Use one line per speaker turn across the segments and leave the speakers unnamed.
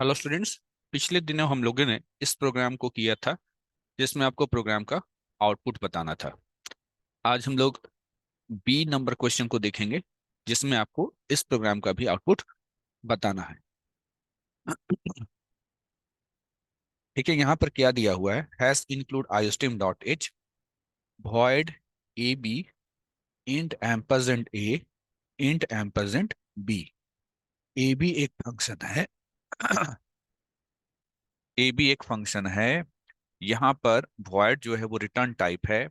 Hello students. पिछले दिनों हम लोगों ने इस प्रोग्राम को किया था जिसमें आपको प्रोग्राम का आउटपुट बताना था। आज हम लोग बी नंबर क्वेश्चन को देखेंगे जिसमें आपको इस प्रोग्राम का भी आउटपुट बताना है। ठीक है, यहाँ पर क्या दिया हुआ है, hash include iostream dot h void a b int ampersand a int ampersand b. A b एक फंक्शन है। ए बी एक फंक्शन है। यहाँ पर वॉइड जो है वो रिटर्न टाइप है।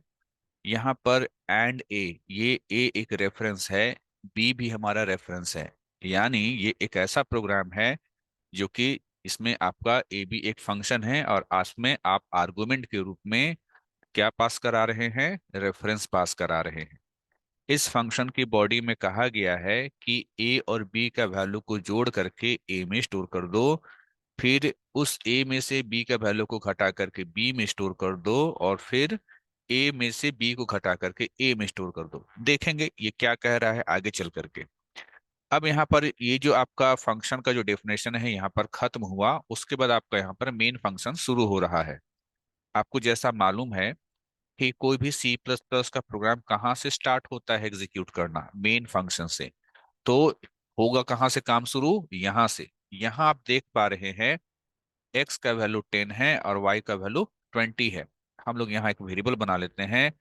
यहाँ पर एंड ए एक रेफरेंस है, बी भी हमारा रेफरेंस है। यानी ये एक ऐसा प्रोग्राम है जो कि इसमें आपका ए बी एक फंक्शन है और में आप आर्गुमेंट के रूप में क्या पास करा रहे हैं, रेफरेंस पास करा रहे हैं। इस फंक्शन की बॉडी में कहा गया है कि ए और बी का वैल्यू को जोड़ करके ए में स्टोर कर दो, फिर उस ए में से बी का वैल्यू को घटा करके बी में स्टोर कर दो और फिर ए में से बी को घटा करके ए में स्टोर कर दो। देखेंगे ये क्या कह रहा है आगे चल करके। अब यहाँ पर ये जो आपका फंक्शन का जो डेफिनेशन है यहाँ पर खत्म हुआ, उसके बाद आपका यहाँ पर मेन फंक्शन शुरू हो रहा है। आपको जैसा मालूम है कि कोई भी सी प्लस प्लस का प्रोग्राम कहाँ से स्टार्ट होता है एग्जीक्यूट करना, मेन फंक्शन से। तो होगा कहाँ से काम शुरू, यहाँ से। यहाँ आप देख पा रहे हैं एक्स का वैल्यू 10 है और वाई का वैल्यू 20 है। हम लोग यहाँ एक वेरिएबल बना लेते हैं,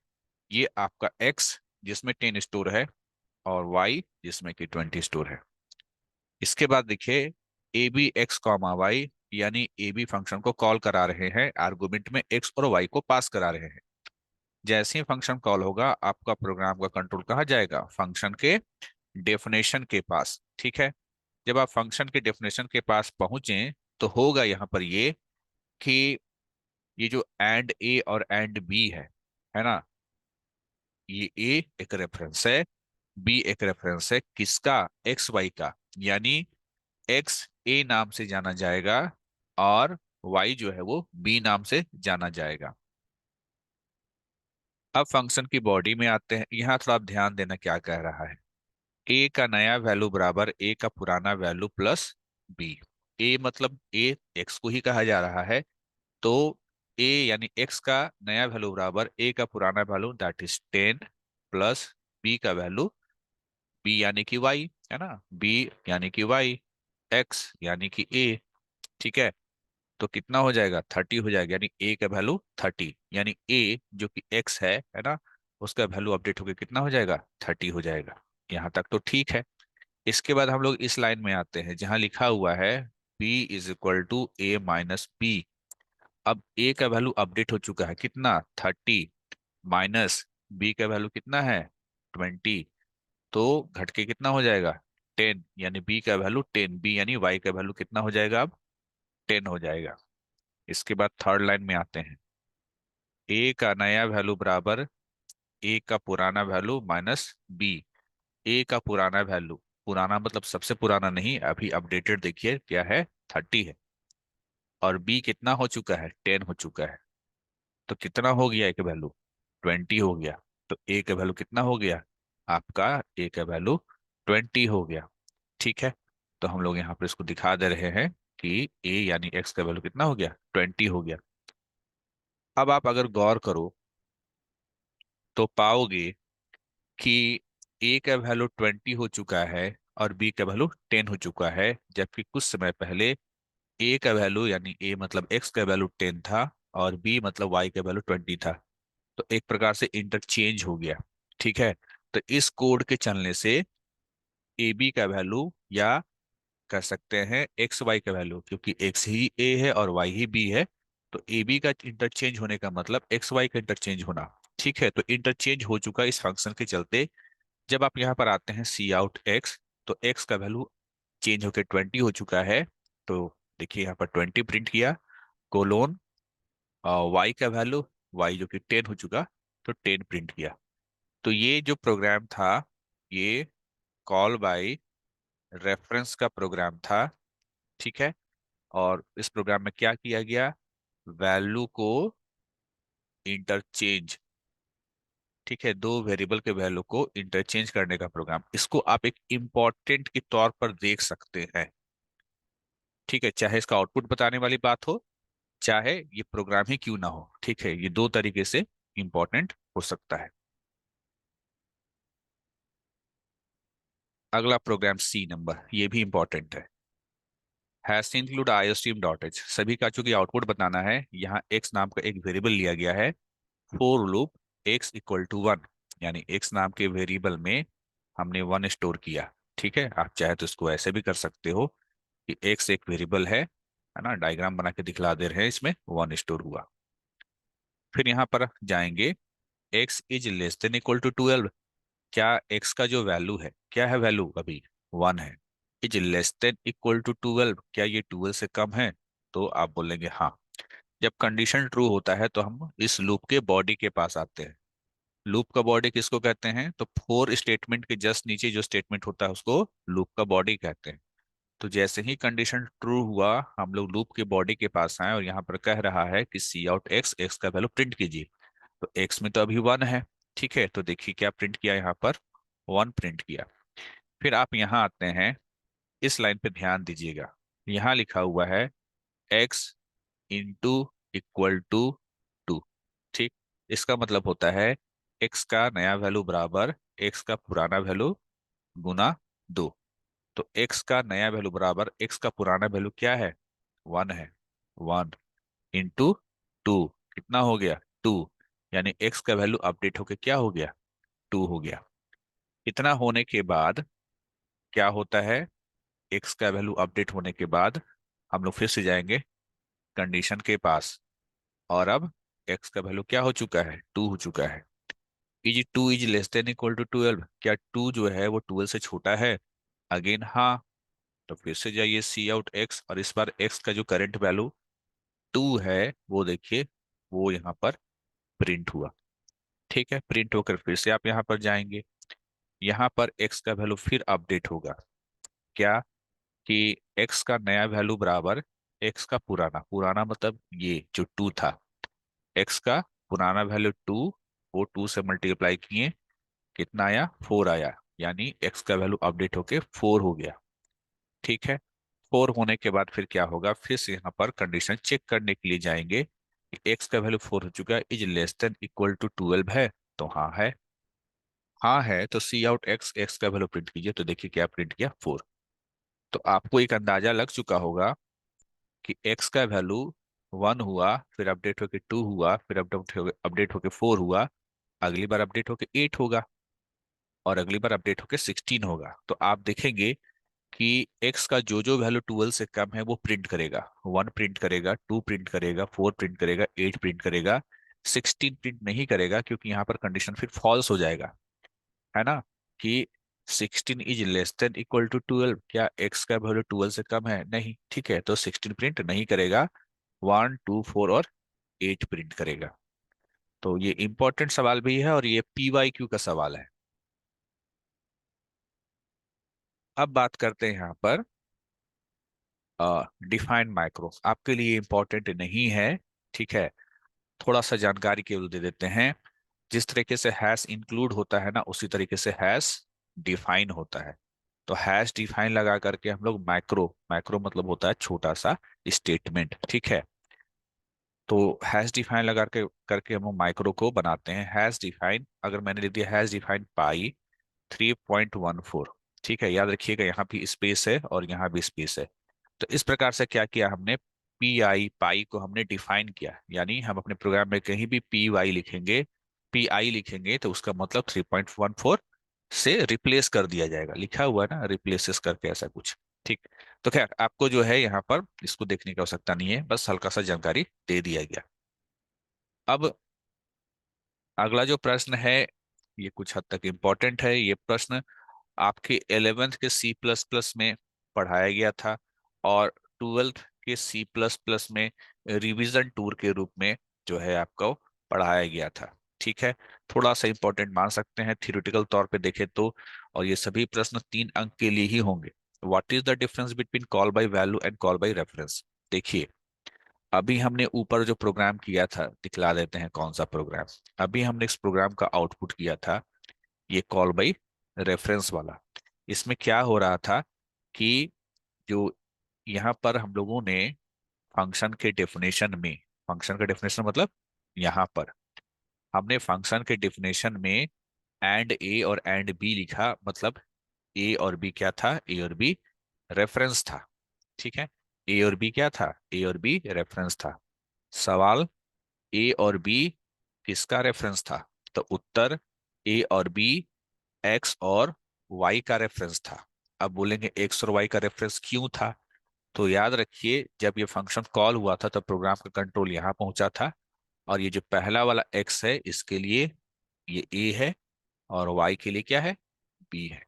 ये आपका एक्स जिसमें 10 स्टोर है और वाई जिसमें कि 20 स्टोर है। इसके बाद देखिए a b x comma y, यानी ए बी फंक्शन को कॉल करा रहे हैं, आर्गुमेंट में एक्स और वाई को पास करा रहे हैं। जैसे ही फंक्शन कॉल होगा आपका प्रोग्राम का कंट्रोल कहाँ जाएगा, फंक्शन के डेफिनेशन के पास। ठीक है, जब आप फंक्शन के डेफिनेशन के पास पहुंचे तो होगा यहाँ पर ये कि ये जो एंड ए और एंड बी है ना, ये ए एक रेफरेंस है, बी एक रेफरेंस है, किसका, एक्स वाई का। यानी एक्स ए नाम से जाना जाएगा और वाई जो है वो बी नाम से जाना जाएगा। अब फंक्शन की बॉडी में आते हैं, यहाँ थोड़ा आप ध्यान देना क्या कह रहा है। ए का नया वैल्यू बराबर ए का पुराना वैल्यू प्लस बी। ए मतलब ए एक्स को ही कहा जा रहा है, तो ए यानी एक्स का नया वैल्यू बराबर ए का पुराना value that is 10 plus b का वैल्यू, बी यानी कि वाई है ना, बी यानी कि वाई, एक्स यानी कि ए। ठीक है, तो कितना हो जाएगा, 30 हो जाएगा, यानी ए का वैल्यू 30, यानी ए जो कि एक्स है ना, उसका वैल्यू अपडेट होकर कितना हो जाएगा, 30 हो जाएगा। यहाँ तक तो ठीक है। इसके बाद हम लोग इस लाइन में आते हैं जहां लिखा हुआ है b is equal to a minus b. अब a का वैल्यू अपडेट हो चुका है, कितना, 30, माइनस b का वैल्यू कितना है, 20, तो घट के कितना हो जाएगा, 10, यानी b का वैल्यू 10, b यानी y का वैल्यू कितना हो जाएगा, अब 10 हो जाएगा। इसके बाद थर्ड लाइन में आते हैं, a का नया वैल्यू बराबर a का पुराना वैल्यू माइनस b। ए का पुराना वैल्यू, पुराना मतलब सबसे पुराना नहीं, अभी अपडेटेड देखिए क्या है, 30 है, और बी कितना हो चुका है, 10 हो चुका है। तो कितना हो गया ए का वैल्यू, 20 हो गया। तो ए का वैल्यू कितना हो गया, आपका ए का वैल्यू 20 हो गया। ठीक है, तो हम लोग यहाँ पर इसको दिखा दे रहे हैं कि ए यानी एक्स का वैल्यू कितना हो गया, 20 हो गया। अब आप अगर गौर करो तो पाओगे कि ए का वैल्यू 20 हो चुका है और बी का वैल्यू 10 हो चुका है, जबकि कुछ समय पहले ए का वैल्यू यानी ए मतलब एक्स का वैल्यू 10 था और बी मतलब वाई का वैल्यू 20 था। तो एक प्रकार से इंटरचेंज हो गया। ठीक है, तो इस कोड के चलने से ए बी का वैल्यू या कर सकते हैं एक्स वाई का वैल्यू, क्योंकि एक्स ही ए है और वाई ही बी है, तो ए बी का इंटरचेंज होने का मतलब एक्स वाई का इंटरचेंज होना। ठीक है, तो इंटरचेंज हो चुका इस फंक्शन के चलते। जब आप यहाँ पर आते हैं सी आउट एक्स, तो एक्स का वैल्यू चेंज होकर 20 हो चुका है। तो देखिए यहाँ पर 20 प्रिंट किया, कोलोन वाई का वैल्यू, वाई जो कि 10 हो चुका, तो 10 प्रिंट किया। तो ये जो प्रोग्राम था ये कॉल बाय रेफरेंस का प्रोग्राम था। ठीक है, और इस प्रोग्राम में क्या किया गया, वैल्यू को इंटरचेंज। ठीक है, दो वेरिएबल के वैल्यू को इंटरचेंज करने का प्रोग्राम, इसको आप एक इम्पॉर्टेंट के तौर पर देख सकते हैं। ठीक है, चाहे इसका आउटपुट बताने वाली बात हो, चाहे ये प्रोग्राम ही क्यों ना हो। ठीक है, ये दो तरीके से इंपॉर्टेंट हो सकता है। अगला प्रोग्राम सी नंबर, ये भी इंपॉर्टेंट है। Hash include iostream dot H, सभी का चूंकि आउटपुट बताना है, यहाँ एक्स नाम का एक वेरिएबल लिया गया है। For loop x equal to one, यानी एक्स नाम के वेरिएबल में हमने वन स्टोर किया। ठीक है, आप चाहे तो इसको ऐसे भी कर सकते हो कि एक्स एक वेरिएबल है ना, डायग्राम बना के दिखला दे रहे हैं, इसमें वन स्टोर हुआ। फिर यहाँ पर जाएंगे, x is less than equal to 12, क्या एक्स का जो वैल्यू है, क्या है वैल्यू अभी, वन है। Is less than equal to 12, क्या ये 12 से कम है, तो आप बोलेंगे हाँ। जब कंडीशन ट्रू होता है तो हम इस लूप के बॉडी के पास आते हैं। लूप का बॉडी किसको कहते हैं, तो फोर स्टेटमेंट के जस्ट नीचे जो स्टेटमेंट होता है उसको लूप का बॉडी कहते हैं। तो जैसे ही कंडीशन ट्रू हुआ, हम लोग लूप के बॉडी के पास आए और यहाँ पर कह रहा है कि सी आउट एक्स, एक्स का वैल्यू प्रिंट कीजिए। तो एक्स में तो अभी वन है। ठीक है, तो देखिए क्या प्रिंट किया यहाँ पर, वन प्रिंट किया। फिर आप यहाँ आते हैं, इस लाइन पे ध्यान दीजिएगा, यहाँ लिखा हुआ है x into equal to two. ठीक, इसका मतलब होता है एक्स का नया वैल्यू बराबर एक्स का पुराना वैल्यू गुना दो। तो एक्स का नया वैल्यू बराबर एक्स का पुराना वैल्यू क्या है, वन है। वन इंटू टू, कितना हो गया, टू। यानी एक्स का वैल्यू अपडेट होके क्या हो गया, टू हो गया। इतना होने के बाद क्या होता है, एक्स का वैल्यू अपडेट होने के बाद हम लोग फिर से जाएंगे कंडीशन के पास, और अब एक्स का वैल्यू क्या हो चुका है, टू हो चुका है। Is two is less than equal to 12, क्या टू जो है वो 12 से छोटा है, अगेन हाँ। तो फिर से जाइए सी आउट एक्स, और इस बार एक्स का जो करंट वैल्यू टू है वो देखिए, वो यहाँ पर प्रिंट हुआ। ठीक है, प्रिंट होकर फिर से आप यहाँ पर जाएंगे, यहाँ पर एक्स का वैल्यू फिर अपडेट होगा। क्या, कि एक्स का नया वैल्यू बराबर एक्स का पुराना, पुराना मतलब ये जो टू था, एक्स का पुराना वैल्यू टू, वो टू से मल्टीप्लाई किए, कितना आया, फोर आया। यानी एक्स का वैल्यू अपडेट होके फोर हो गया। ठीक है, फोर होने के बाद फिर क्या होगा, फिर से यहाँ पर कंडीशन चेक करने के लिए जाएंगे कि एक्स का वैल्यू फोर हो चुका है, is less than equal to 12 है, तो हाँ है। हाँ है, तो सी आउट एक्स, एक्स का वैल्यू प्रिंट कीजिए, तो देखिए क्या प्रिंट किया, फोर। तो आपको एक अंदाजा लग चुका होगा कि एक्स का वैल्यू वन हुआ, फिर अपडेट होके टू हुआ, फिर अपडेट होके फोर हुआ, अगली बार अपडेट होके एट होगा, और अगली बार अपडेट होके 16 होगा। तो आप देखेंगे कि एक्स का जो जो वैल्यू 12 से कम है वो प्रिंट करेगा, वन प्रिंट करेगा, टू प्रिंट करेगा, फोर प्रिंट करेगा, एट प्रिंट करेगा, 16 प्रिंट नहीं करेगा, क्योंकि यहाँ पर कंडीशन फिर फॉल्स हो जाएगा, है ना, कि 16 is less than equal to 12, क्या एक्स का वैल्यू 12 से कम है, नहीं। ठीक है, तो 16 प्रिंट नहीं करेगा, वन टू फोर और एट प्रिंट करेगा। तो ये इंपॉर्टेंट सवाल भी है, और ये पीवाईक्यू का सवाल है। अब बात करते हैं यहाँ पर डिफाइंड माइक्रो, आपके लिए इंपॉर्टेंट नहीं है। ठीक है, थोड़ा सा जानकारी केवल दे देते हैं। जिस तरीके से हैश इंक्लूड होता है ना, उसी तरीके से हैश डिफाइन होता है। तो हैश डिफाइन लगा करके हम लोग माइक्रो, माइक्रो मतलब होता है छोटा सा स्टेटमेंट। ठीक है, तो हैश डिफाइन लगा के करके हम लोग माइक्रो को बनाते हैं। हैश डिफाइन, अगर मैंने लिख दिया हैश डिफाइन पाई 3.14, ठीक है, याद रखिएगा यहाँ भी स्पेस है और यहाँ भी स्पेस है। तो इस प्रकार से क्या किया हमने, पी आई पाई को हमने डिफाइन किया, यानी हम अपने प्रोग्राम में कहीं भी पी वाई लिखेंगे, पी आई लिखेंगे, तो उसका मतलब 3.14 से रिप्लेस कर दिया जाएगा। लिखा हुआ है ना, रिप्लेसेस करके ऐसा कुछ। ठीक, तो खैर आपको जो है यहाँ पर इसको देखने की आवश्यकता नहीं है, बस हल्का सा जानकारी दे दिया गया। अब अगला जो प्रश्न है, ये कुछ हद तक इम्पोर्टेंट है। ये प्रश्न आपके 11th के सी प्लस प्लस में पढ़ाया गया था, और 12th के सी प्लस प्लस में रिवीजन टूर के रूप में जो है आपको पढ़ाया गया था। ठीक है, थोड़ा सा इंपॉर्टेंट मान सकते हैं थ्योरेटिकल तौर पे देखें तो। और ये सभी प्रश्न 3 अंक के लिए ही होंगे। What is the difference between call by value and call by reference. देखिए, अभी हमने ऊपर जो प्रोग्राम किया था, दिखला देते हैं कौन सा प्रोग्राम। अभी हमने इस प्रोग्राम का आउटपुट किया था, ये कॉल बाई रेफरेंस वाला। इसमें क्या हो रहा था कि जो यहाँ पर हम लोगों ने फंक्शन के डेफिनेशन में, फंक्शन का डेफिनेशन मतलब यहाँ पर हमने फंक्शन के डेफिनेशन में एंड ए और एंड बी लिखा, मतलब ए और बी क्या था, ए और बी रेफरेंस था। ठीक है, ए और बी क्या था, ए और बी रेफरेंस था। सवाल, ए और बी किसका रेफरेंस था? तो उत्तर, ए और बी एक्स और वाई का रेफरेंस था। अब बोलेंगे एक्स और वाई का रेफरेंस क्यों था? तो याद रखिए, जब ये फंक्शन कॉल हुआ था तब प्रोग्राम का कंट्रोल यहाँ पहुंचा था, और ये जो पहला वाला एक्स है इसके लिए ये ए है, और वाई के लिए क्या है, बी है।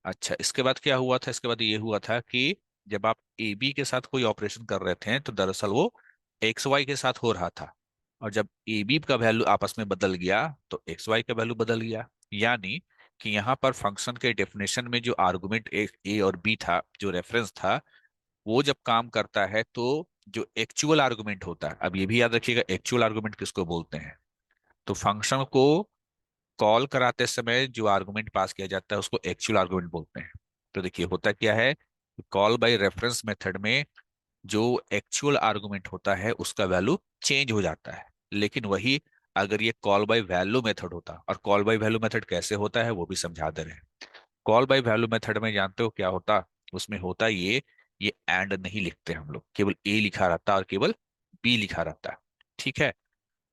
अच्छा, इसके बाद क्या हुआ था? इसके बाद ये हुआ था कि जब आप ए बी के साथ कोई ऑपरेशन कर रहे थे तो दरअसल वो एक्स वाई के साथ हो रहा था, और जब ए बी का वैल्यू आपस में बदल गया तो एक्स वाई का वैल्यू बदल गया। यानी कि यहाँ पर फंक्शन के डेफिनेशन में जो आर्गुमेंट ए और बी था, जो रेफरेंस था, वो जब काम करता है तो जो एक्चुअल आर्गुमेंट होता है, अब ये भी याद रखिएगा एक्चुअल आर्गुमेंट किसको बोलते हैं। तो फंक्शन को कॉल कराते समय जो आर्गुमेंट पास किया जाता है उसको एक्चुअल आर्गुमेंट बोलते हैं। तो देखिए होता क्या है, कॉल बाय रेफरेंस मेथड में जो एक्चुअल आर्गुमेंट होता है उसका वैल्यू चेंज हो जाता है। लेकिन वही अगर ये कॉल बाय वैल्यू मेथड होता, और कॉल बाय वैल्यू मेथड कैसे होता है वो भी समझा दे रहे हैं। कॉल बाय वैल्यू मेथड में जानते हो क्या होता? उसमें होता ये एंड नहीं लिखते हम लोग, केवल ए लिखा रहता और केवल बी लिखा रहता। ठीक है,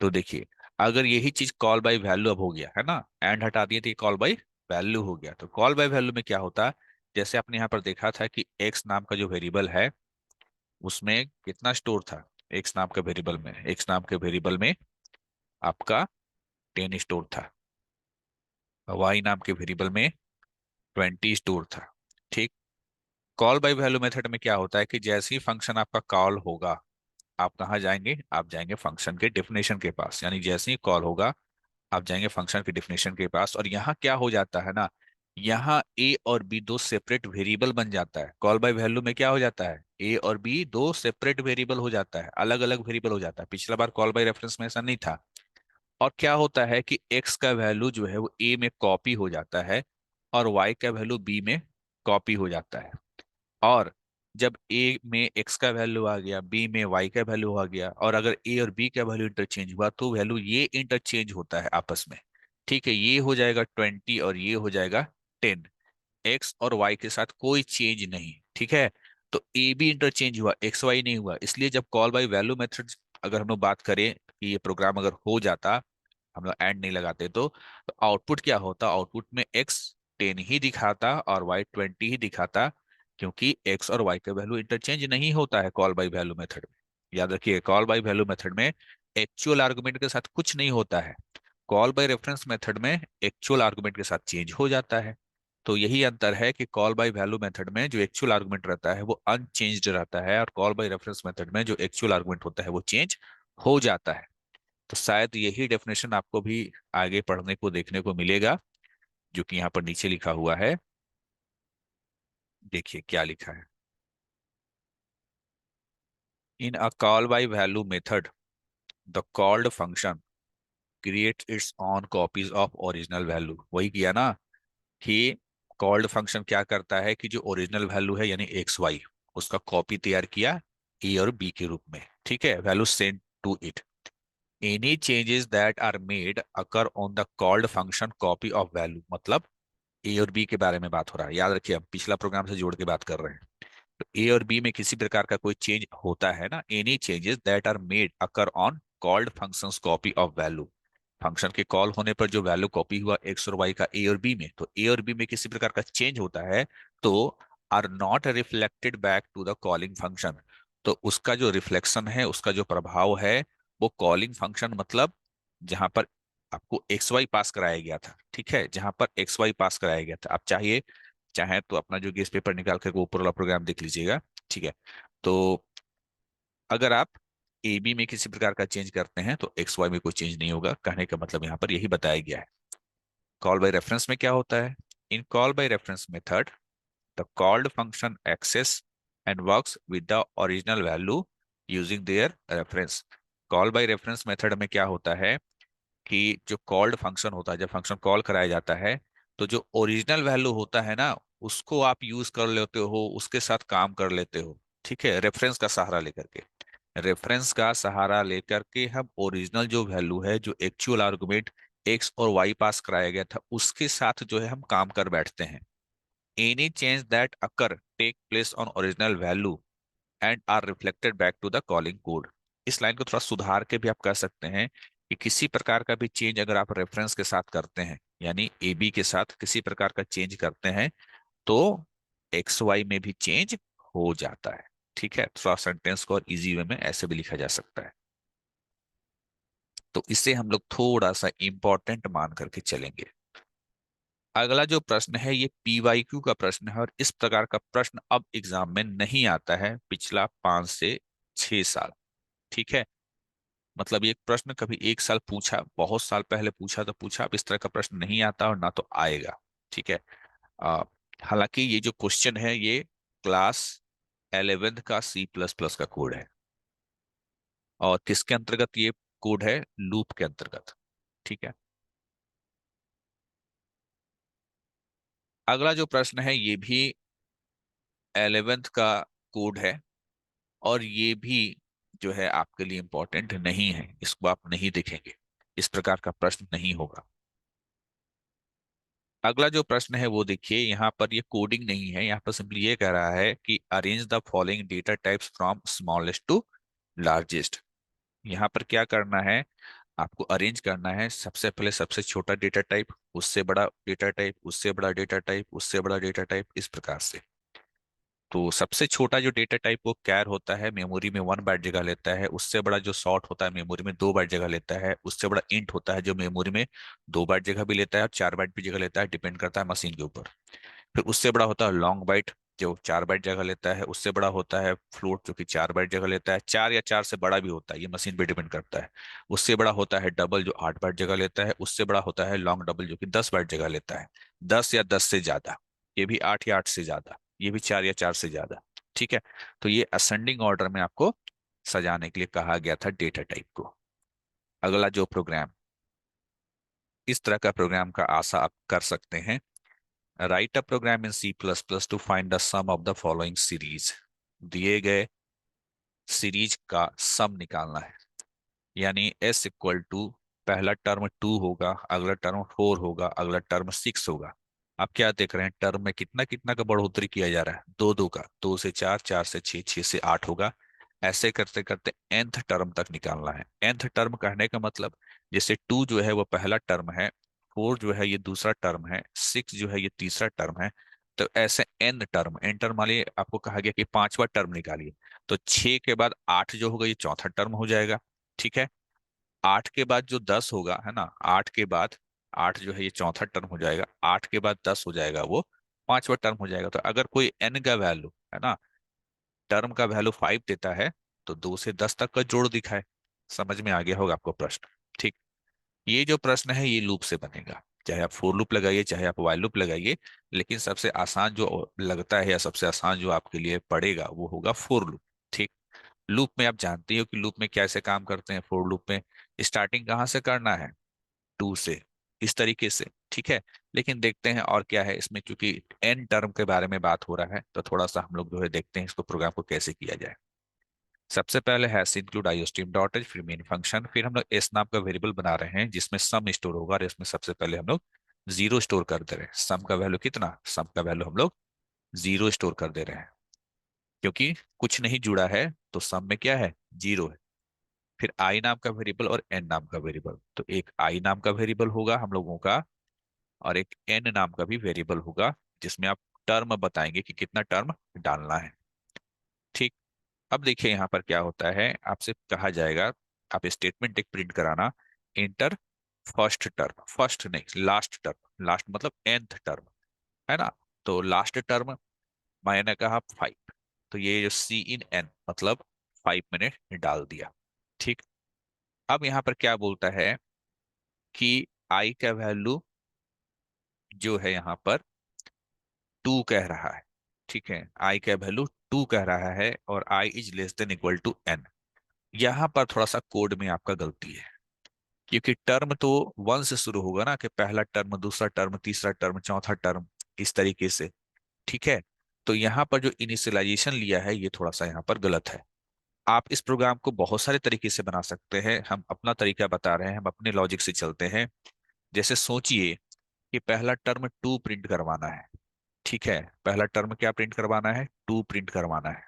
तो देखिए, अगर यही चीज कॉल बाय वैल्यू अब हो गया है ना, एंड हटा दिए तो ये कॉल बाय वैल्यू हो गया। तो कॉल बाय वैल्यू में क्या होता, जैसे आपने यहाँ पर देखा था कि एक्स नाम का जो वेरिएबल है उसमें कितना स्टोर था, एक्स नाम के वेरिएबल में, एक्स नाम के वेरिएबल में आपका 10 स्टोर था, वाई नाम के वेरिएबल में 20 स्टोर था। ठीक, कॉल बाय वैल्यू मेथड में क्या होता है कि जैसे ही फंक्शन आपका कॉल होगा, आप कहाँ जाएंगे, आप जाएंगे फंक्शन के डेफिनेशन के पास। यानी जैसे ही कॉल होगा आप जाएंगे फंक्शन के डिफिनेशन के पास, और यहाँ क्या हो जाता है ना, यहाँ ए और बी दो सेपरेट वेरिएबल बन जाता है। कॉल बाय वैल्यू में क्या हो जाता है, ए और बी दो सेपरेट वेरिएबल हो जाता है, अलग अलग वेरिएबल हो जाता है। पिछला बार कॉल बाय रेफरेंस में ऐसा नहीं था। और क्या होता है कि एक्स का वैल्यू जो है वो ए में कॉपी हो जाता है, और वाई का वैल्यू बी में कॉपी हो जाता है। और जब ए में एक्स का वैल्यू आ गया, बी में वाई का वैल्यू आ गया, और अगर ए और बी का वैल्यू इंटरचेंज हुआ तो वैल्यू ये इंटरचेंज होता है आपस में। ठीक है, ये हो जाएगा 20 और ये हो जाएगा 10। एक्स और वाई के साथ कोई चेंज नहीं। ठीक है, तो ए बी इंटरचेंज हुआ, एक्स वाई नहीं हुआ। इसलिए जब कॉल बाय वैल्यू मेथड, अगर हम लोग बात करें कि ये प्रोग्राम अगर हो जाता, हम लोग एंड नहीं लगाते तो आउटपुट क्या होता, आउटपुट में एक्स 10 ही दिखाता और वाई 20 ही दिखाता, क्योंकि एक्स और वाई का वैल्यू इंटरचेंज नहीं होता है कॉल बाय वैल्यू मेथड में। याद रखिए, कॉल बाय वैल्यू मेथड में एक्चुअल आर्गुमेंट के साथ कुछ नहीं होता है। कॉल बाय रेफरेंस मेथड में एक्चुअल आर्गुमेंट के साथ चेंज हो जाता है। तो यही अंतर है कि कॉल बाय वैल्यू मेथड में जो एक्चुअल आर्गुमेंट रहता है वो अनचेंज्ड रहता है, और कॉल बाय रेफरेंस मेथड में जो एक्चुअल आर्गुमेंट होता है वो चेंज हो जाता है। तो शायद यही डेफिनेशन आपको भी आगे पढ़ने को देखने को मिलेगा, जो कि यहाँ पर नीचे लिखा हुआ है। देखिए क्या लिखा है, in a call by value method the called function creates its own copies of original value. वही किया ना कि कॉल्ड फंक्शन क्या करता है कि जो ओरिजिनल वैल्यू है यानी एक्स वाई, उसका कॉपी तैयार किया ए और बी के रूप में। ठीक है, value send to it. Any changes that are made occur on the called function copy of value, मतलब ए और बी के बारे में बात हो रहा है। याद रखिए, हम पिछला प्रोग्राम से जोड़ के बात कर रहे हैं। तो ए और बी में किसी प्रकार का कोई चेंज होता है ना, any changes that are made occur on called functions copy of value, function के कॉल होने पर जो वैल्यू कॉपी हुआ एक्स और वाई का ए और बी में, तो ए और बी में किसी प्रकार का चेंज होता है तो are not reflected back to the calling function. तो उसका जो रिफ्लेक्शन है, उसका जो प्रभाव है, वो कॉलिंग फंक्शन, मतलब जहां पर आपको एक्स वाई पास कराया गया था, ठीक है, जहां पर एक्स वाई पास कराया गया था, आप चाहिए चाहे तो अपना जो गेस पेपर निकाल कर वो ऊपर वाला प्रोग्राम देख लीजिएगा। ठीक है, तो अगर आप ए बी में किसी प्रकार का चेंज करते हैं तो एक्स वाई में कोई चेंज नहीं होगा। कहने का मतलब यहाँ पर यही बताया गया है। कॉल बाय रेफरेंस में क्या होता है, in call by reference method the called function access and works with the original value using their reference. Call by reference method में क्या होता है कि जो कॉल्ड फंक्शन होता है, जब फंक्शन कॉल कराया जाता है तो जो ओरिजिनल वैल्यू होता है ना, उसको आप यूज कर लेते हो, उसके साथ काम कर लेते हो। ठीक है, रेफरेंस का सहारा लेकर के। रेफरेंस का सहारा लेकर के हम ओरिजिनल जो वैल्यू है, जो एक्चुअल आर्गुमेंट एक्स और वाई पास कराया गया था, उसके साथ जो है हम काम कर बैठते हैं। Any change that occur take place on original value and are reflected back to the calling code. इस लाइन को थोड़ा सुधार के भी आप कह सकते हैं कि किसी प्रकार का भी चेंज अगर आप रेफरेंस के साथ करते हैं, यानी ए बी के साथ किसी प्रकार का चेंज करते हैं, तो एक्स वाई में भी चेंज हो जाता है। ठीक है, थोड़ा सेंटेंस को और इजी वे में ऐसे भी लिखा जा सकता है। तो इसे हम लोग थोड़ा सा इंपॉर्टेंट मान करके चलेंगे। अगला जो प्रश्न है ये पीवाईक्यू का प्रश्न है, और इस प्रकार का प्रश्न अब एग्जाम में नहीं आता है पिछला 5 से 6 साल। ठीक है, मतलब ये प्रश्न कभी एक साल पूछा, बहुत साल पहले पूछा तो पूछा, अब इस तरह का प्रश्न नहीं आता और ना तो आएगा। ठीक है। आ, हालांकि ये जो क्वेश्चन है ये क्लास 11th का C++ का कोड है, और किसके अंतर्गत ये कोड है? लूप के अंतर्गत। ठीक है। अगला जो प्रश्न है ये भी 11th का कोड है, और ये भी जो है आपके लिए इंपॉर्टेंट नहीं है, इसको आप नहीं देखेंगे, इस प्रकार का प्रश्न नहीं होगा। अगला जो प्रश्न है वो देखिए, यहाँ पर ये कोडिंग नहीं है, यहाँ पर सिंपली ये कह रहा है कि arrange the following data types from smallest to largest. यहाँ पर क्या करना है? आपको अरेंज करना है, सबसे पहले सबसे छोटा डेटा टाइप, उससे बड़ा डेटा टाइप, उससे बड़ा डेटा टाइप, उससे बड़ा डेटा टाइप, इस प्रकार से। तो सबसे छोटा जो डेटा टाइप वो कैर होता है, मेमोरी में 1 बाइट जगह लेता है। उससे बड़ा जो शॉर्ट होता है मेमोरी में 2 बाइट जगह लेता है। उससे बड़ा इंट होता है जो मेमोरी में 2 बाइट जगह भी लेता है और 4 बाइट भी जगह लेता है, डिपेंड करता है मशीन के ऊपर। फिर उससे बड़ा होता है लॉन्ग बाइट, जो 4 बाइट जगह लेता है। उससे बड़ा होता है फ्लोट, जो कि 4 बाइट जगह लेता है, 4 या 4 से बड़ा भी होता है, ये मशीन पे डिपेंड करता है। उससे बड़ा होता है डबल, जो 8 बाइट जगह लेता है। उससे बड़ा होता है लॉन्ग डबल, जो कि 10 बाइट जगह लेता है। 10 या 10 से ज्यादा, ये भी 8 या 8 से ज्यादा, ये भी 4 या 4 से ज्यादा। ठीक है। तो ये असेंडिंग ऑर्डर में आपको सजाने के लिए कहा गया था डेटा टाइप को। अगला जो प्रोग्राम, इस तरह का प्रोग्राम का आशा आप कर सकते हैं। Write a program in C++ to find the sum of the following series. दिए गए सीरीज का सम निकालना है, यानी S = पहला टर्म 2 होगा, अगला टर्म 4 होगा, अगला टर्म 6 होगा। आप क्या देख रहे हैं? टर्म में कितना कितना का बढ़ोतरी किया जा रहा है? दो दो का, 2 से 4, 4 से 6, 6 से 8 होगा। ऐसे करते करते nth टर्म तक निकालना है। nth टर्म कहने का मतलब, जैसे 2 जो है वो पहला टर्म है, 4 जो है ये दूसरा टर्म है, 6 जो है ये तीसरा टर्म है। तो ऐसे n टर्म वाले आपको कहा गया कि पांचवा टर्म निकालिए। तो 6 के बाद 8 जो होगा ये चौथा टर्म हो जाएगा। ठीक है। 8 के बाद जो 10 होगा, है ना, 8 के बाद 8 जो है ये चौथा टर्म हो जाएगा। 8 के बाद 10 हो जाएगा, वो पांचवा टर्म हो जाएगा। तो अगर कोई n का वैल्यू, है ना, टर्म का वैल्यू 5 देता है, तो 2 से 10 तक का जोड़ दिखाए। समझ में आ गया होगा आपको प्रश्न। ठीक। ये जो प्रश्न है ये लूप से बनेगा, चाहे आप फोर लूप लगाइए चाहे आप वाइल लूप लगाइए, लेकिन सबसे आसान जो लगता है या सबसे आसान जो आपके लिए पड़ेगा वो होगा फोर लूप। ठीक। लूप में आप जानते हो कि लूप में कैसे काम करते हैं। फोर लूप में स्टार्टिंग कहाँ से करना है? 2 से, इस तरीके से। ठीक है। लेकिन देखते हैं और क्या है इसमें, क्योंकि एन टर्म के बारे में बात हो रहा है, तो थोड़ा सा हम लोग जो है देखते हैं इसको, प्रोग्राम को कैसे किया जाए। सबसे पहले hash include iostream dot H, फिर मेन फंक्शन, फिर हम लोग एस नाम का वेरिएबल बना रहे हैं जिसमें सम स्टोर होगा, और इसमें सबसे पहले हम लोग 0 स्टोर कर दे रहे हैं। सम का वैल्यू कितना? सम का वैल्यू हम लोग 0 स्टोर कर दे रहे हैं, क्योंकि कुछ नहीं जुड़ा है तो सम में क्या है? 0 है। फिर आई नाम का वेरिएबल और एन नाम का वेरिएबल, तो एक आई नाम का वेरिएबल होगा हम लोगों का, और एक एन नाम का भी वेरिएबल होगा, जिसमें आप टर्म बताएंगे कि कितना टर्म डालना है। ठीक। अब देखिए यहाँ पर क्या होता है, आपसे कहा जाएगा आप स्टेटमेंट एक प्रिंट कराना, इंटर फर्स्ट टर्म, फर्स्ट नहीं लास्ट टर्म, लास्ट मतलब nth टर्म, है ना। तो लास्ट टर्म मैंने कहा 5, तो ये जो C in n मतलब 5 मैंने डाल दिया। ठीक। अब यहाँ पर क्या बोलता है कि i का वैल्यू जो है यहाँ पर 2 कह रहा है। ठीक है, i का वैल्यू 2 कह रहा है, और i < n। यहाँ पर थोड़ा सा कोड में आपका गलती है, क्योंकि टर्म तो 1 से शुरू होगा ना, कि पहला टर्म, दूसरा टर्म, तीसरा टर्म, चौथा टर्म, इस तरीके से। ठीक है। तो यहाँ पर जो इनिशियलाइजेशन लिया है ये थोड़ा सा यहाँ पर गलत है। आप इस प्रोग्राम को बहुत सारे तरीके से बना सकते हैं, हम अपना तरीका बता रहे हैं, हम अपने लॉजिक से चलते हैं। जैसे सोचिए कि पहला टर्म टू प्रिंट करवाना है। ठीक है, पहला टर्म क्या प्रिंट करवाना है? टू प्रिंट करवाना है।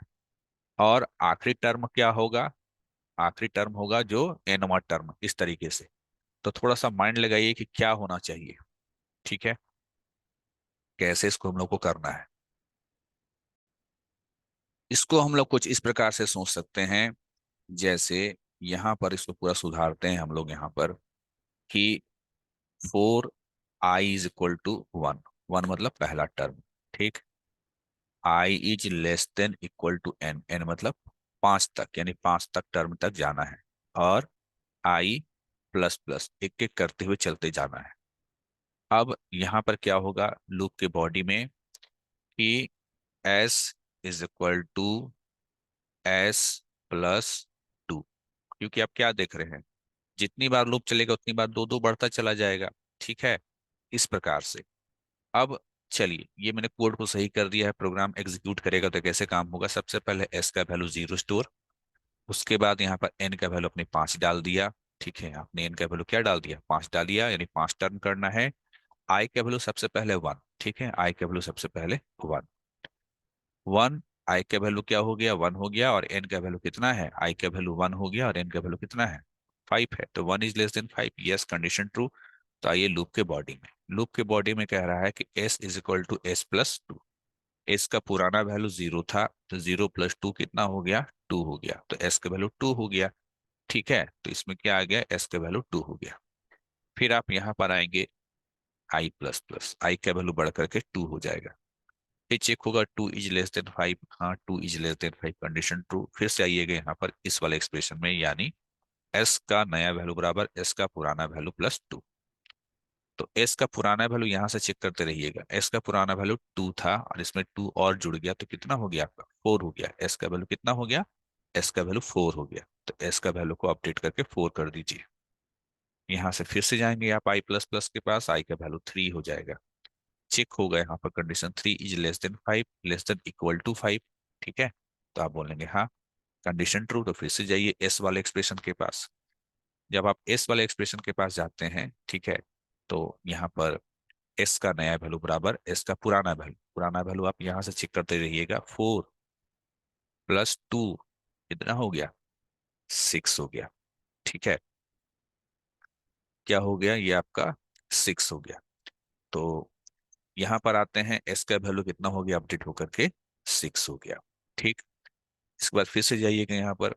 और आखिरी टर्म क्या होगा? आखिरी टर्म होगा जो एनवा टर्म, इस तरीके से। तो थोड़ा सा माइंड लगाइए कि क्या होना चाहिए। ठीक है, कैसे इसको हम लोग को करना है। इसको हम लोग कुछ इस प्रकार से सोच सकते हैं, जैसे यहाँ पर इसको पूरा सुधारते हैं हम लोग यहाँ पर कि 4i = 1। 1 मतलब पहला टर्म। ठीक, i is less than equal to n। n मतलब 5 तक, यानी 5 तक टर्म तक जाना है। और i प्लस प्लस एक एक करते हुए चलते जाना है। अब यहाँ पर क्या होगा लूप के बॉडी में कि s = s+2। क्योंकि आप क्या देख रहे हैं, जितनी बार लूप चलेगा उतनी बार दो दो बढ़ता चला जाएगा। ठीक है, इस प्रकार से। अब चलिए, ये मैंने कोड को सही कर दिया है, प्रोग्राम एग्जीक्यूट करेगा तो कैसे काम होगा। सबसे पहले s का वैल्यू 0 स्टोर, उसके बाद यहाँ पर n का वैल्यू अपने 5 डाल दिया। ठीक है, आपने n का वैल्यू क्या डाल दिया? 5 डाल दिया, यानी 5 टर्न करना है। i का वैल्यू सबसे पहले 1। ठीक है, i का वैल्यू सबसे पहले 1। 1, i का वैल्यू क्या हो गया? 1 हो गया। और n का वैल्यू कितना है? i का वैल्यू 1 हो गया और n का वैल्यू कितना है? 5 है। तो 1 is less than 5, yes, condition true. तो आइए लूप के बॉडी में। लूप के बॉडी में कह रहा है कि s = s+2। एस का पुराना वैल्यू 0 था, तो 0 + 2 कितना हो गया? 2 हो गया। तो एस का वैल्यू 2 हो गया। ठीक है, तो इसमें क्या आ गया? एस का वैल्यू 2 हो गया। फिर आप यहाँ पर आएंगे आई प्लस प्लस, आई का वैल्यू बढ़ करके 2 हो जाएगा। फिर चेक होगा 2 इज लेस देन 5। हाँ, 2 is less than 5, condition true. फिर से आइएगा यहाँ पर इस वाले एक्सप्रेशन में, यानी एस का नया वैल्यू बराबर एस का पुराना वैल्यू +2। तो एस का पुराना वैल्यू यहाँ से चेक करते रहिएगा। एस का पुराना वैल्यू 2 था और इसमें 2 और जुड़ गया, तो कितना हो गया आपका? 4 हो गया। एस का वैल्यू कितना हो गया? एस का वैल्यू 4 हो गया। तो एस का वैल्यू को अपडेट करके 4 कर दीजिए। यहाँ से फिर से जाएंगे आप आई प्लस प्लस के पास, आई का वैल्यू 3 हो जाएगा। चेक होगा यहाँ पर condition 3 is less than 5, less than equal to 5। ठीक है, तो आप बोलेंगे हाँ, कंडीशन ट्रू। तो फिर से जाइए एस वाले एक्सप्रेशन के पास। जब आप एस वाले एक्सप्रेशन के पास जाते हैं, ठीक है, तो यहाँ पर एस का नया वैल्यू बराबर एस का पुराना वैल्यू। पुराना वैल्यू आप यहाँ से चेक करते रहिएगा। 4 + 2 कितना हो गया? 6 हो गया। ठीक है, क्या हो गया? ये आपका 6 हो गया। तो यहाँ पर आते हैं, एस का वैल्यू कितना हो गया अपडेट होकर के? 6 हो गया। ठीक, इसके बाद फिर से जाइएगा यहाँ पर,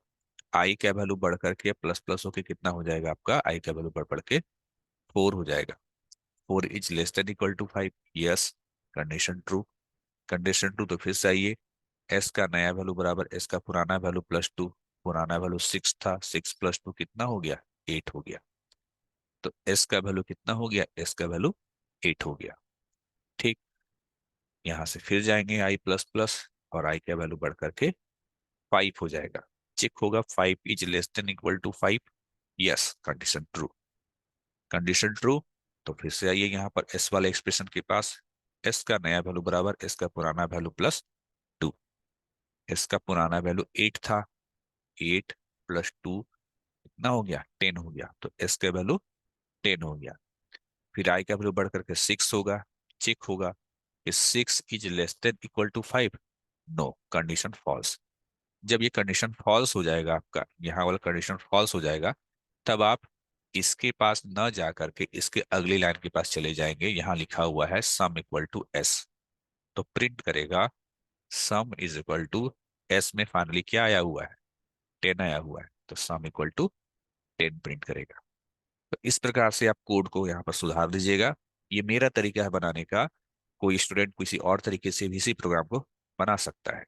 आई का वैल्यू बढ़ करके प्लस प्लस होके कितना हो जाएगा आपका? आई का वैल्यू बढ़ बढ़ के 4 हो जाएगा। 4 is less than equal to 5, yes, condition true. Condition true, तो फिर से आइए, एस का नया वैल्यू बराबर एस का पुराना वैल्यू +2। पुराना वैल्यू 6 था, 6 + 2 कितना हो गया? 8 हो गया। तो एस का वैल्यू कितना हो गया? एस का वैल्यू 8 हो गया। ठीक, यहाँ से फिर जाएंगे आई प्लस प्लस, और आई का वैल्यू बढ़ करके 5 हो जाएगा। चेक होगा 5 is less than equal to 5, yes, condition true. Condition true, तो फिर से आइए यहाँ पर एस वाले एक्सप्रेशन के पास। एस का नया वैल्यू बराबर एस का पुराना वैल्यू +2। एस का पुराना वैल्यू 8 था, 8 + 2 कितना हो गया? 10 हो गया। तो एस का वैल्यू 10 हो गया। फिर आई का वैल्यू बढ़ करके 6 होगा। चेक होगा कि 6 is less than equal to 5, no, condition false. जब ये कंडीशन फॉल्स हो जाएगा, आपका यहाँ वाला कंडीशन फॉल्स हो जाएगा, तब आप इसके पास न जा करके इसके अगली लाइन के पास चले जाएंगे। यहाँ लिखा हुआ है सम इक्वल टू एस, तो प्रिंट करेगा sum is equal to S में फाइनली क्या आया हुआ है? 10 आया हुआ है, तो सम इक्वल टू 10 प्रिंट करेगा। तो इस प्रकार से आप कोड को यहाँ पर सुधार दीजिएगा। ये मेरा तरीका है बनाने का, कोई स्टूडेंट किसी और तरीके से भी इसी प्रोग्राम को बना सकता है।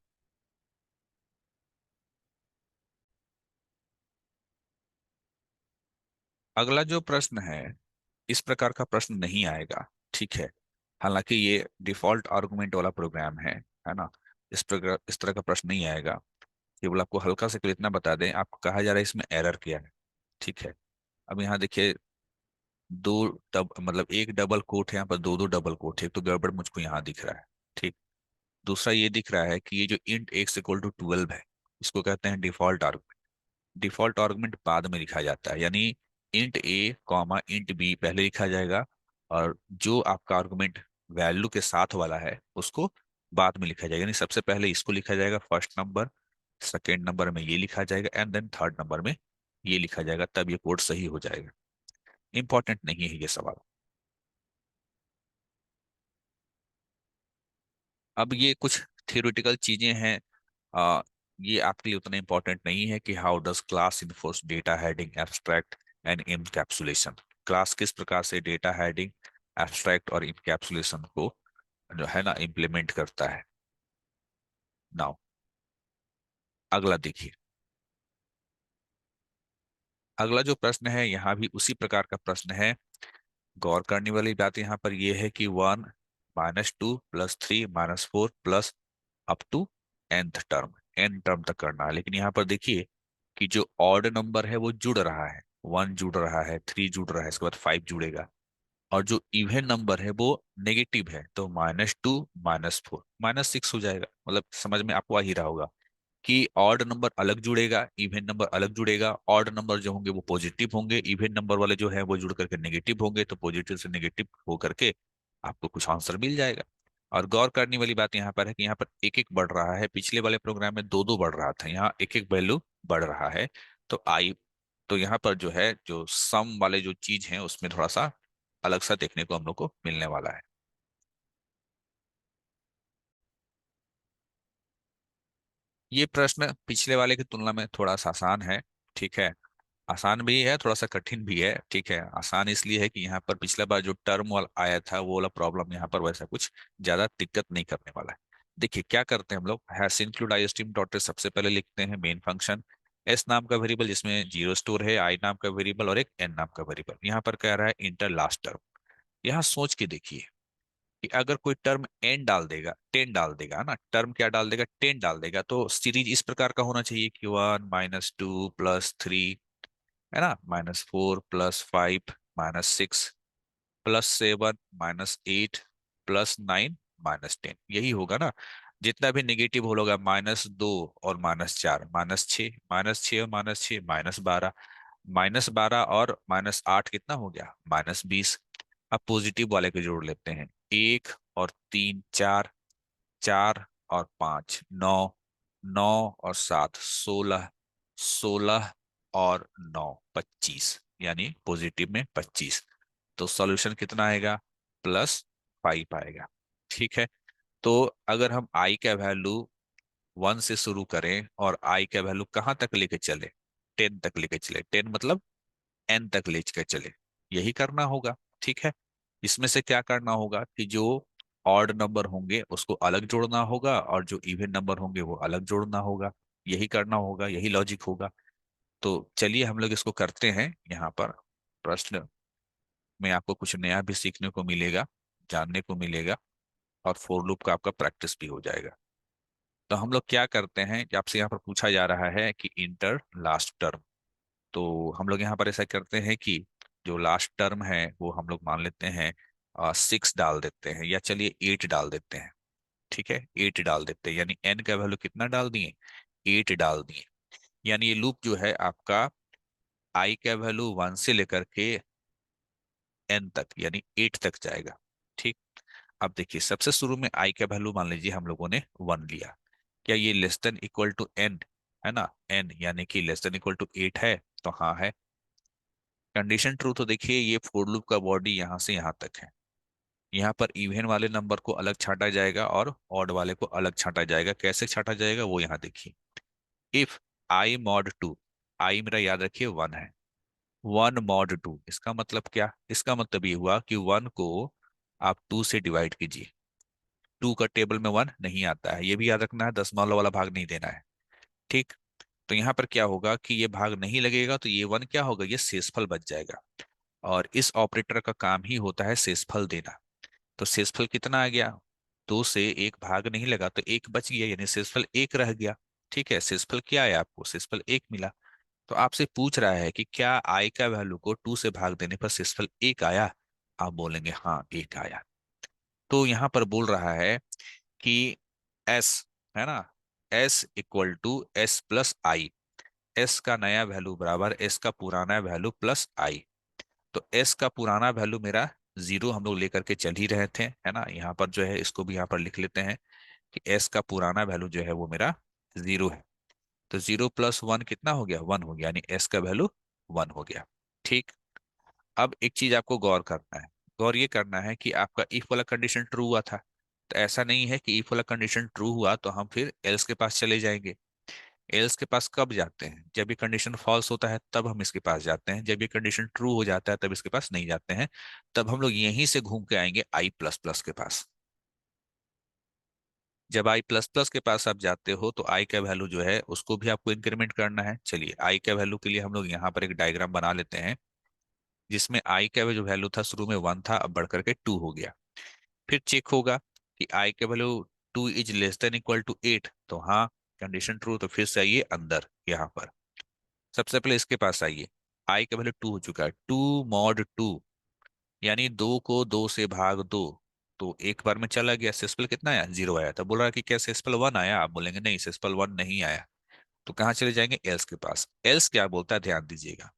अगला जो प्रश्न है, इस प्रकार का प्रश्न नहीं आएगा। ठीक है, हालांकि ये डिफॉल्ट आर्गुमेंट वाला प्रोग्राम है ना। इस तरह का प्रश्न नहीं आएगा। केवल आपको हल्का से केवल इतना बता दें, आपको कहा जा रहा है इसमें एरर क्या है। ठीक है, अब यहाँ देखिए, दो मतलब एक डबल कोट है यहाँ पर, दो दो डबल कोट है, तो गड़बड़ मुझको यहाँ दिख रहा है। ठीक, दूसरा ये दिख रहा है कि ये जो इंट एक्स इक्वल टू 12 है, इसको कहते हैं डिफॉल्ट आर्गुमेंट। डिफॉल्ट आर्गुमेंट बाद में लिखा जाता है, यानी इंट ए कॉमा इंट बी पहले लिखा जाएगा, और जो आपका आर्गुमेंट वैल्यू के साथ वाला है उसको बाद में लिखा जाएगा। यानी सबसे पहले इसको लिखा जाएगा फर्स्ट नंबर, सेकेंड नंबर में ये लिखा जाएगा, एंड देन थर्ड नंबर में ये लिखा जाएगा, तब ये कोड सही हो जाएगा। इंपॉर्टेंट नहीं है ये सवाल। अब ये कुछ थियोरेटिकल चीजें हैं, आ, ये आपके लिए उतना इंपॉर्टेंट नहीं है कि how does class enforce data heading abstract and encapsulation. Class किस प्रकार से डेटा हेडिंग, एब्स्ट्रैक्ट और इनकैप्सुलेशन को जो है ना इम्प्लीमेंट करता है। नाउ अगला देखिए। अगला जो प्रश्न है यहाँ भी उसी प्रकार का प्रश्न है। गौर करने वाली बात यहाँ पर यह है कि 1 -2 + 3 -4 plus up to nth term, n term तक करना है। लेकिन यहाँ पर देखिए कि जो ऑड नंबर है वो जुड़ रहा है, 1 जुड़ रहा है, 3 जुड़ रहा है, इसके बाद 5 जुड़ेगा, और जो इवन नंबर है वो नेगेटिव है, तो -2 -4 -6 हो जाएगा। मतलब समझ में आपको आ ही रहा होगा कि ऑड नंबर अलग जुड़ेगा, इवन नंबर अलग जुड़ेगा। ऑड नंबर जो होंगे वो पॉजिटिव होंगे, इवन नंबर वाले जो है वो जुड़ करके नेगेटिव होंगे, तो पॉजिटिव से नेगेटिव हो करके आपको कुछ आंसर मिल जाएगा। और गौर करने वाली बात यहाँ पर है कि यहाँ पर एक एक बढ़ रहा है, पिछले वाले प्रोग्राम में दो दो बढ़ रहा था, यहाँ एक एक वैल्यू बढ़ रहा है। तो आई, तो यहाँ पर जो है जो सम वाले जो चीज है उसमें थोड़ा सा अलग सा देखने को हम लोग को मिलने वाला है। ये प्रश्न पिछले वाले की तुलना में थोड़ा सा आसान है, ठीक है। आसान भी है, थोड़ा सा कठिन भी है, ठीक है। आसान इसलिए है कि यहाँ पर पिछला बार जो टर्म वाला आया था वो वाला प्रॉब्लम यहाँ पर वैसा कुछ ज्यादा दिक्कत नहीं करने वाला है। देखिए क्या करते हैं हम लोग, hash include I stream dot सबसे पहले लिखते हैं मेन फंक्शन। एस नाम का वेरिएबल जिसमें जीरो स्टोर है, आई नाम का वेरिएबल और एक एन नाम का वेरिएबल। यहाँ पर कह रहा है इंटर लास्ट टर्म। यहाँ सोच के देखिए कि अगर कोई टर्म एन डाल देगा, 10 डाल देगा ना, टर्म क्या डाल देगा, 10 डाल देगा, तो सीरीज इस प्रकार का होना चाहिए कि 1 -2 + 3, है ना, -4 + 5 -6 +7 -8 +9 -10, यही होगा ना। जितना भी नेगेटिव होगा, -2 और -4 -6, -6 और -6 -12, -12 और -8 कितना हो गया, -20। अब पॉजिटिव वाले को जोड़ लेते हैं, 1 और 3 4, 4 और 5 9, 9 और 7 16, 16 और 9 25, यानी पॉजिटिव में 25। तो सॉल्यूशन कितना आएगा, +5 आएगा, ठीक है। तो अगर हम आई का वैल्यू 1 से शुरू करें और आई का वैल्यू कहाँ तक लेके चले, 10 तक लेके चले, 10 मतलब एन तक लेकर चले, यही करना होगा, ठीक है। इसमें से क्या करना होगा कि जो ऑड नंबर होंगे उसको अलग जोड़ना होगा, और जो इवन नंबर होंगे वो अलग जोड़ना होगा, यही करना होगा, यही लॉजिक होगा। तो चलिए हम लोग इसको करते हैं। यहाँ पर प्रश्न में आपको कुछ नया भी सीखने को मिलेगा, जानने को मिलेगा, और फोर लूप का आपका प्रैक्टिस भी हो जाएगा। तो हम लोग क्या करते हैं कि आपसे यहाँ पर पूछा जा रहा है कि इंटर लास्ट टर्म। तो हम लोग यहाँ पर ऐसा करते हैं कि जो लास्ट टर्म है वो हम लोग मान लेते हैं 6 डाल देते हैं, या चलिए 8 डाल देते हैं, ठीक है। 8 डाल देते हैं, यानी एन का वैल्यू कितना डाल दिए, 8 डाल दिए। यानी ये लूप जो है आपका आई का वैल्यू 1 से लेकर के एन तक यानी 8 तक जाएगा, ठीक। अब देखिए सबसे शुरू में आई का वैल्यू मान लीजिए हम लोगों ने 1 लिया, क्या ये less than equal to N, है ना, एन यानी कि लेस देन इक्वल टू 8 है, तो हाँ है। कंडीशन ट्रू, तो देखिए ये फोर लूप का बॉडी यहाँ से यहाँ तक है। यहाँ पर इवन वाले नंबर को अलग छांटा जाएगा और ऑड वाले को अलग छांटा जाएगा। कैसे छांटा जाएगा वो यहाँ देखिए। इफ आई मॉड 2, आई मेरा याद रखिए 1 है, 1 mod 2, इसका मतलब क्या, इसका मतलब ये हुआ कि 1 को आप 2 से डिवाइड कीजिए। 2 का टेबल में 1 नहीं आता है, ये भी याद रखना है, दशमलव वाला भाग नहीं देना है, ठीक। तो यहाँ पर क्या होगा कि ये भाग नहीं लगेगा, तो ये 1 क्या होगा, ये शेषफल बच जाएगा। और इस ऑपरेटर का काम ही होता है शेषफल देना। तो शेषफल कितना आ गया, 2 से 1 भाग नहीं लगा तो 1 बच गया, यानी शेषफल 1 रह गया, ठीक है। शेषफल क्या है, आपको शेषफल 1 मिला। तो आपसे पूछ रहा है कि क्या आई का वैल्यू को 2 से भाग देने पर शेषफल 1 आया, आप बोलेंगे हाँ 1 आया। तो यहाँ पर बोल रहा है कि एस, है ना, S equal to S plus I. S का नया वैल्यू बराबर एस का पुराना वैल्यू प्लस आई। तो एस का पुराना वैल्यू मेरा जीरो हम लोग लेकर के चल ही रहे थे, है ना। यहाँ पर जो है इसको भी यहाँ पर लिख लेते हैं कि एस का पुराना वैल्यू जो है वो मेरा जीरो है। तो जीरो प्लस वन कितना हो गया, वन हो गया, यानी एस का वैल्यू वन हो गया। ठीक। अब एक चीज आपको गौर करना है, गौर ये करना है कि आपका इफ वाला कंडीशन ट्रू हुआ था। तो ऐसा नहीं है कि इफ वाला कंडीशन ट्रू हुआ तो हम फिर एल्स के पास चले जाएंगे। एल्स के पास कब जाते हैं, जब ये कंडीशन फॉल्स होता है तब हम इसके पास जाते हैं, जब ये कंडीशन ट्रू हो जाता है तब इसके पास नहीं जाते हैं। तब हम लोग यहीं से घूम के आएंगे आई प्लस प्लस के पास। जब आई प्लस प्लस के पास आप जाते हो तो आई का वैल्यू जो है उसको भी आपको इंक्रीमेंट करना है। चलिए आई का वैल्यू के लिए हम लोग यहाँ पर एक डायग्राम बना लेते हैं, जिसमें आई का जो वैल्यू था शुरू में वन था, अब बढ़ करके टू हो गया। फिर चेक होगा कि आई का value two is less than equal to eight, तो हाँ कंडीशन ट्रू। तो फिर से आइए अंदर यहाँ पर, सबसे पहले इसके पास आइए। आई का वैल्यू टू हो चुका है, टू मॉड टू, यानी दो को दो से भाग दो। तो एक बार में चला गया, सेस्पल कितना आया, जीरो आया। तो बोल रहा है कि क्या सेस्पल वन आया, आप बोलेंगे नहीं सेस्पल वन नहीं आया। तो कहाँ चले जाएंगे, एल्स के पास। एल्स क्या बोलता है ध्यान दीजिएगा,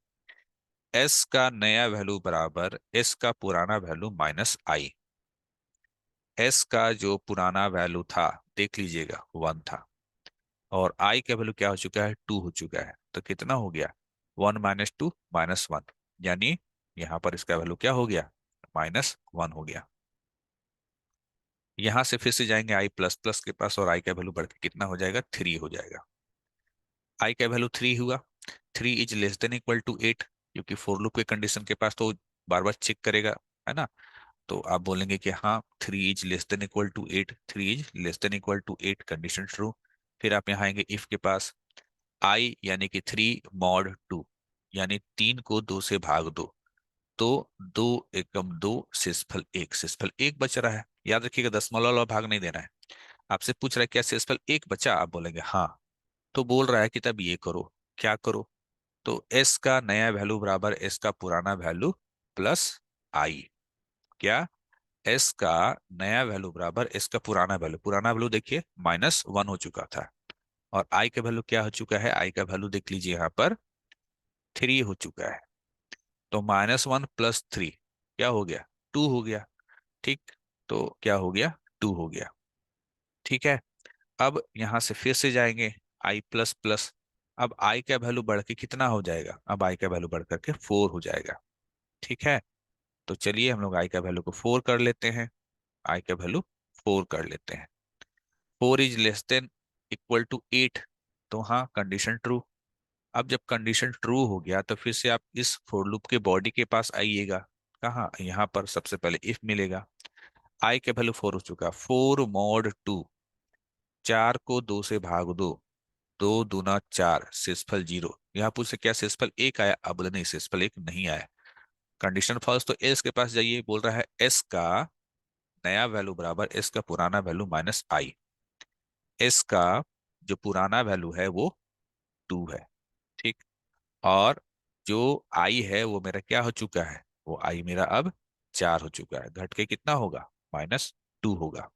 एस का नया वैल्यू बराबर एस का पुराना वैल्यू माइनस आई। एस का जो पुराना वैल्यू था देख लीजिएगा वन था, और आई का वैल्यू क्या हो चुका है, टू हो चुका है। तो कितना हो गया, one minus two minus one, यानी यहाँ पर इसका वैल्यू क्या हो गया, माइनस वन हो गया। यहां से फिर से जाएंगे आई प्लस प्लस के पास, और आई का वैल्यू बढ़ के कितना हो जाएगा, थ्री हो जाएगा। आई का वैल्यू थ्री हुआ, three is less than equal to eight, क्योंकि फोर लूप के कंडीशन के पास तो बार बार चेक करेगा, है ना। तो आप बोलेंगे कि हाँ three is less than equal to eight, three is less than equal to eight, condition true. फिर आप यहाँ आएंगे इफ के पास, आई यानी कि थ्री मॉड टू, यानी तीन को दो से भाग दो। तो दो एकम दो, शेषफल एक, शेषफल एक बच रहा है। याद रखिएगा दशमलव वाला भाग नहीं देना है। आपसे पूछ रहा है क्या शेषफल एक बचा, आप बोलेंगे हाँ। तो बोल रहा है कि तब ये करो, क्या करो, तो एस का नया वैल्यू बराबर एस का पुराना वैल्यू प्लस आई। क्या, एस का नया वैल्यू बराबर एस का पुराना वैल्यू, पुराना वैल्यू देखिए माइनस वन हो चुका था, और आई का वैल्यू क्या हो चुका है, आई का वैल्यू देख लीजिए यहाँ पर थ्री हो चुका है। तो माइनस वन प्लस थ्री क्या हो गया, टू हो गया। ठीक, तो क्या हो गया, टू हो गया। ठीक है। अब यहां से फिर से जाएंगे आई प्लस प्लस। अब आई का वैल्यू बढ़ के कितना हो जाएगा, अब आई का वैल्यू बढ़ करके फोर हो जाएगा। ठीक है। तो चलिए हम लोग आई का वैल्यू को फोर कर लेते हैं, आई का वैल्यू फोर कर लेते हैं। Four is less than equal to eight, तो हाँ कंडीशन ट्रू। अब जब कंडीशन ट्रू हो गया तो फिर से आप इस फोर लूप के बॉडी के पास आइएगा। कहाँ, यहाँ पर सबसे पहले इफ मिलेगा। आई के वैल्यू फोर हो चुका, फोर मॉड टू, चार को दो से भाग दो, दो दूना चार, शेषफल जीरो। यहाँ पूछे क्या शेषफल एक आया, अब बोले नहीं शेषफल एक नहीं आया, कंडीशन फॉल्स। तो एस के पास जाइए, बोल रहा है एस का नया वैल्यू बराबर एस का पुराना वैल्यू माइनस आई। एस का जो पुराना वैल्यू है वो टू है। ठीक, और जो आई है वो मेरा क्या हो चुका है, वो आई मेरा अब चार हो चुका है, घट के कितना होगा, माइनस टू होगा।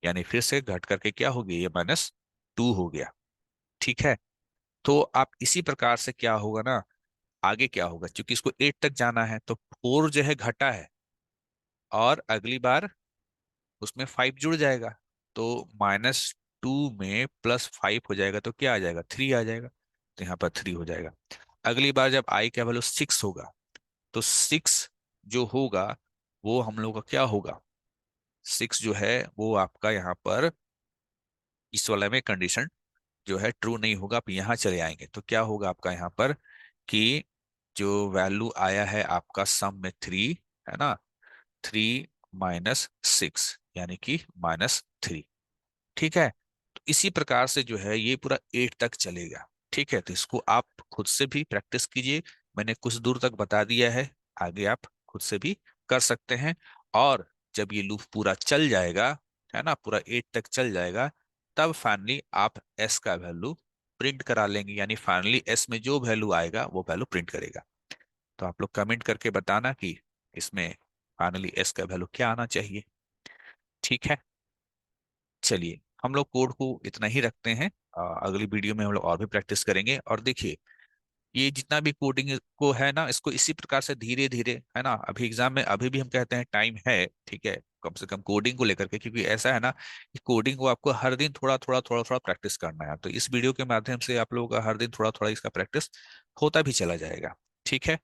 यानी फिर से घट करके क्या हो गया, ये माइनस टू हो गया। ठीक है। तो आप इसी प्रकार से क्या होगा ना, आगे क्या होगा, क्योंकि इसको एट तक जाना है तो फोर जो है घटा है, और अगली बार उसमें फाइव जुड़ जाएगा। तो माइनस टू में प्लस फाइव हो जाएगा तो क्या आ जाएगा, थ्री आ जाएगा। तो यहाँ पर थ्री हो जाएगा। अगली बार जब आई का वैल्यू सिक्स होगा, तो सिक्स जो होगा वो हम लोग का क्या होगा, सिक्स जो है वो आपका यहाँ पर इस वाले में कंडीशन जो है ट्रू नहीं होगा। आप यहाँ चले आएंगे तो क्या होगा आपका यहाँ पर, कि जो वैल्यू आया है आपका सम में थ्री, है ना, थ्री माइनस सिक्स यानी कि माइनस थ्री। ठीक है। तो इसी प्रकार से जो है ये पूरा एट तक चलेगा। ठीक है, तो इसको आप खुद से भी प्रैक्टिस कीजिए, मैंने कुछ दूर तक बता दिया है, आगे आप खुद से भी कर सकते हैं। और जब ये लूप पूरा चल जाएगा, है ना, पूरा एट तक चल जाएगा, तब फाइनली आप एस का वैल्यू प्रिंट करा लेंगे, यानी फाइनली एस में जो वैल्यू आएगा वो वैल्यू प्रिंट करेगा। तो आप लोग कमेंट करके बताना कि इसमें फाइनली एस का वैल्यू क्या आना चाहिए। ठीक है। चलिए हम लोग कोड को इतना ही रखते हैं। अगली वीडियो में हम लोग और भी प्रैक्टिस करेंगे। और देखिए, ये जितना भी कोडिंग को है ना, इसको इसी प्रकार से धीरे धीरे, है ना, अभी एग्जाम में अभी भी हम कहते हैं टाइम है, ठीक है, कम से कम कोडिंग को लेकर के, क्योंकि ऐसा है ना कि कोडिंग को आपको हर दिन थोड़ा थोड़ा प्रैक्टिस करना है। तो इस वीडियो के माध्यम से आप लोगों का हर दिन थोड़ा थोड़ा इसका प्रैक्टिस होता भी चला जाएगा। ठीक है।